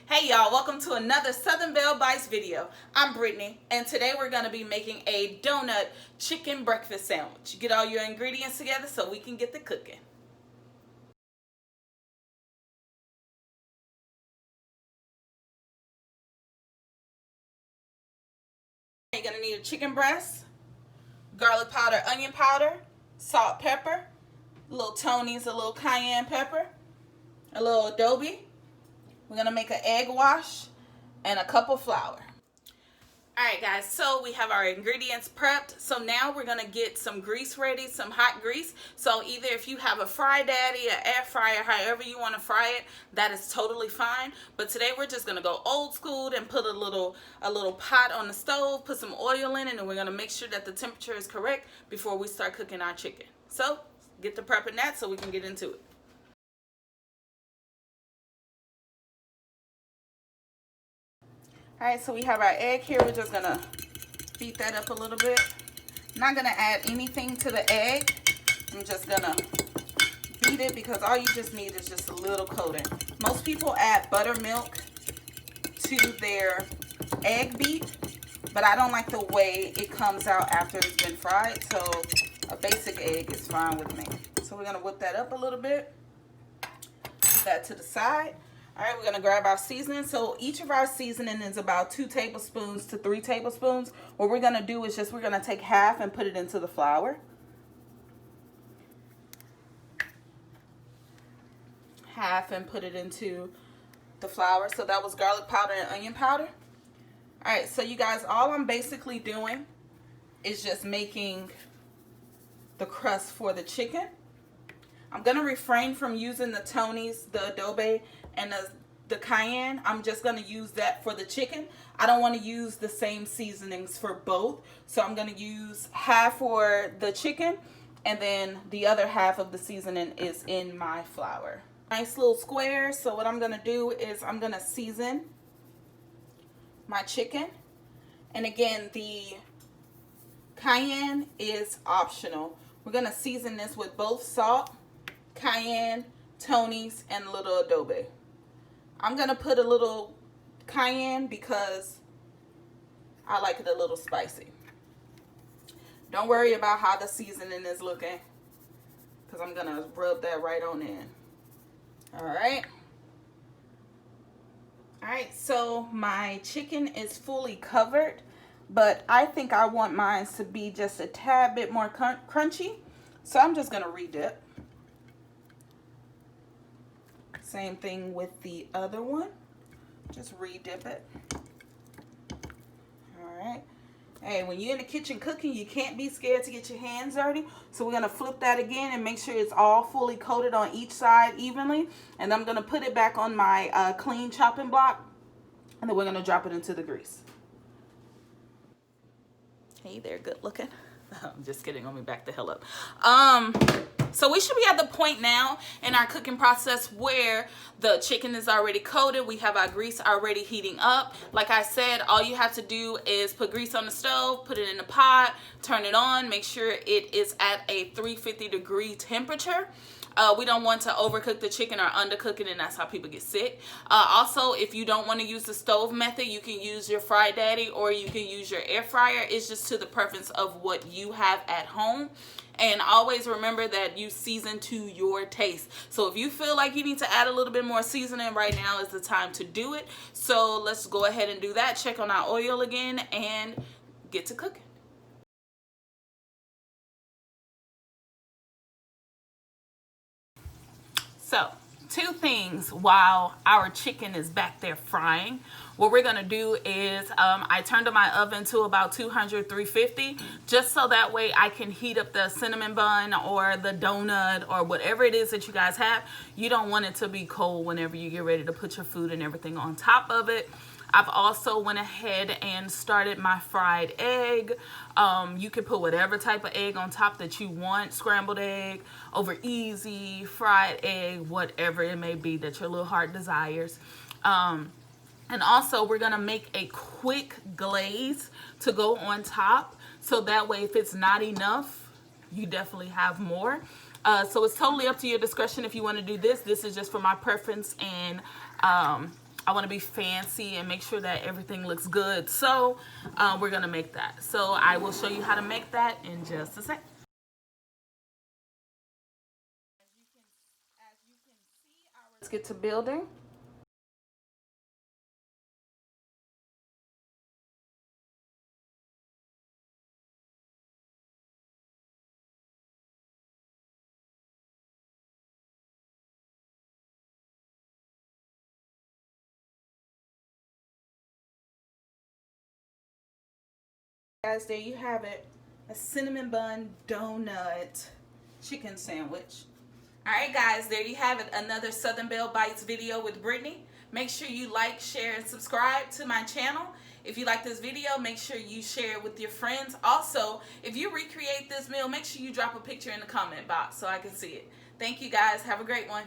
Hey y'all, welcome to another Southern Belle Bites video. I'm Brittany, and today we're going to be making a donut chicken breakfast sandwich. Get all your ingredients together so we can get the cooking. You're going to need a chicken breast, garlic powder, onion powder, salt, pepper, a little Tony's, a little cayenne pepper, a little ADOBE. We're going to make an egg wash and a cup of flour. Alright guys, so we have our ingredients prepped. So now we're going to get some grease ready, some hot grease. So either if you have a Fry Daddy, an air fryer, however you want to fry it, that is totally fine. But today we're just going to go old school and put a little pot on the stove, put some oil in it, and we're going to make sure that the temperature is correct before we start cooking our chicken. So get to prepping that so we can get into it. Alright, so we have our egg here. We're just going to beat that up a little bit. I'm not going to add anything to the egg. I'm just going to beat it because all you just need is just a little coating. Most people add buttermilk to their egg beat, but I don't like the way it comes out after it's been fried, so a basic egg is fine with me. So we're going to whip that up a little bit. Put that to the side. All right, we're going to grab our seasoning. So each of our seasoning is about 2 tablespoons to 3 tablespoons. What we're going to do is we're going to take half and put it into the flour. Half and put it into the flour. So that was garlic powder and onion powder. All right, so you guys, all I'm basically doing is just making the crust for the chicken. I'm going to refrain from using the Tony's, the ADOBE, and the cayenne. I'm just going to use that for the chicken. I don't want to use the same seasonings for both. So I'm going to use half for the chicken, and then the other half of the seasoning is in my flour. Nice little squares. So what I'm going to do is I'm going to season my chicken. And again, the cayenne is optional. We're going to season this with both salt, cayenne, Tony's, and a little ADOBE. I'm going to put a little cayenne because I like it a little spicy. Don't worry about how the seasoning is looking because I'm going to rub that right on in. Alright. Alright, so my chicken is fully covered, but I think I want mine to be just a tad bit more crunchy. So I'm just going to redip. Same thing with the other one. Just redip it. Alright. Hey, when you're in the kitchen cooking, you can't be scared to get your hands dirty. So we're going to flip that again and make sure it's all fully coated on each side evenly. And I'm going to put it back on my clean chopping block. And then we're going to drop it into the grease. Hey there, good looking. I'm just kidding. Let me back the hell up. So we should be at the point now in our cooking process where the chicken is already coated. We have our grease already heating up. Like I said, all you have to do is put grease on the stove, put it in the pot, turn it on, make sure it is at a 350-degree temperature. We don't want to overcook the chicken or undercook it, and that's how people get sick. Also, if you don't want to use the stove method, you can use your Fry Daddy or you can use your air fryer. It's just to the preference of what you have at home. And always remember that you season to your taste. So if you feel like you need to add a little bit more seasoning, right now is the time to do it. So let's go ahead and do that. Check on our oil again and get to cooking. So, 2 things while our chicken is back there frying. What we're going to do is I turned my oven to about 200, 350, just so that way I can heat up the cinnamon bun or the donut or whatever it is that you guys have. You don't want it to be cold whenever you get ready to put your food and everything on top of it. I've also went ahead and started my fried egg. You can put whatever type of egg on top that you want. Scrambled egg, over easy, fried egg, whatever it may be that your little heart desires. And also we're going to make a quick glaze to go on top. So that way if it's not enough, you definitely have more. So it's totally up to your discretion if you want to do this. This is just for my preference and I want to be fancy and make sure that everything looks good. So we're going to make that. So I will show you how to make that in just a sec. As you can see, let's get to building. Guys, there you have it. A cinnamon bun donut chicken sandwich. Alright guys, there you have it. Another Southern Belle Bites video with Brittany. Make sure you like, share, and subscribe to my channel. If you like this video, make sure you share it with your friends. Also, if you recreate this meal, make sure you drop a picture in the comment box so I can see it. Thank you guys. Have a great one.